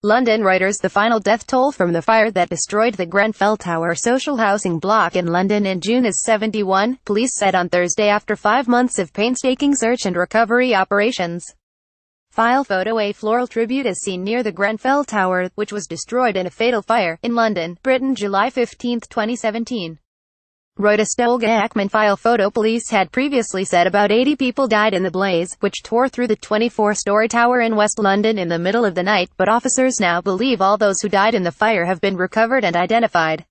London Reuters. The final death toll from the fire that destroyed the Grenfell Tower social housing block in London in June is 71, police said on Thursday after 5 months of painstaking search and recovery operations. File photo. A floral tribute is seen near the Grenfell Tower, which was destroyed in a fatal fire, in London, Britain, July 15, 2017. REUTERSTolga AkmenFile PhotoPolice had previously said about 80 people died in the blaze, which tore through the 24-story tower in West London in the middle of the night, but officers now believe all those who died in the fire have been recovered and identified.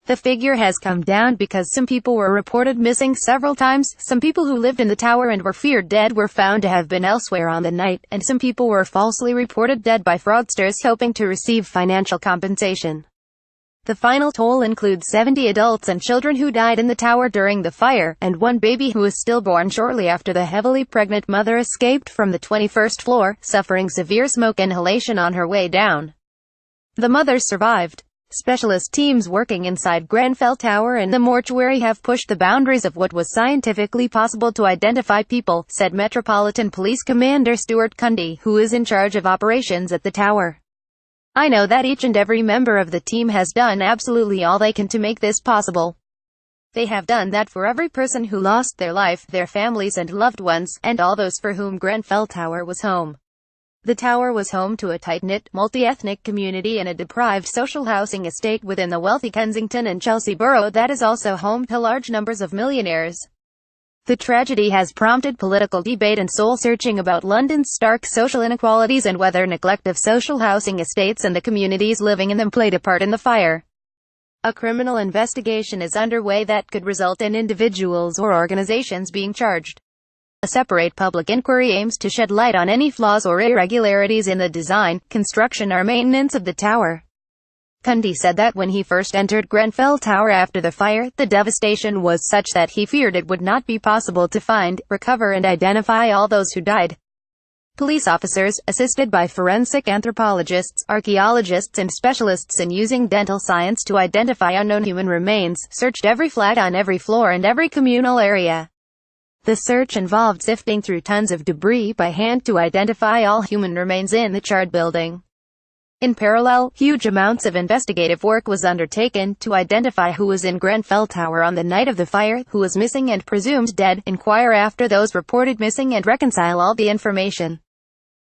The figure has come down because some people were reported missing several times, some people who lived in the tower and were feared dead were found to have been elsewhere on the night, and some people were falsely reported dead by fraudsters hoping to receive financial compensation. The final toll includes 70 adults and children who died in the tower during the fire, and one baby who was stillborn shortly after the heavily pregnant mother escaped from the 21st floor, suffering severe smoke inhalation on her way down. The mother survived. Specialist teams working inside Grenfell Tower and the mortuary have pushed the boundaries of what was scientifically possible to identify people, said Metropolitan Police Commander Stuart Cundy, who is in charge of operations at the tower. I know that each and every member of the team has done absolutely all they can to make this possible. They have done that for every person who lost their life, their families and loved ones, and all those for whom Grenfell Tower was home. The tower was home to a tight-knit, multi-ethnic community in a deprived social housing estate within the wealthy Kensington and Chelsea borough that is also home to large numbers of millionaires. The tragedy has prompted political debate and soul-searching about London's stark social inequalities and whether neglect of social housing estates and the communities living in them played a part in the fire. A criminal investigation is underway that could result in individuals or organizations being charged. A separate public inquiry aims to shed light on any flaws or irregularities in the design, construction or maintenance of the tower. Cundy said that when he first entered Grenfell Tower after the fire, the devastation was such that he feared it would not be possible to find, recover and identify all those who died. Police officers, assisted by forensic anthropologists, archaeologists and specialists in using dental science to identify unknown human remains, searched every flat on every floor and every communal area. The search involved sifting through tons of debris by hand to identify all human remains in the charred building. In parallel, huge amounts of investigative work was undertaken to identify who was in Grenfell Tower on the night of the fire, who was missing and presumed dead, inquire after those reported missing and reconcile all the information.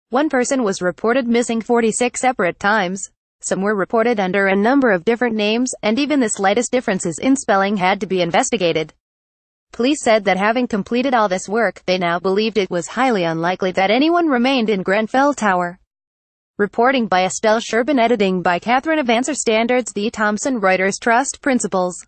One person was reported missing 46 separate times. Some were reported under a number of different names, and even the slightest differences in spelling had to be investigated. Police said that having completed all this work, they now believed it was highly unlikely that anyone remained in Grenfell Tower. Reporting by Estelle Sherbin, editing by Catherine of Answer Standards, The Thomson Reuters Trust Principles.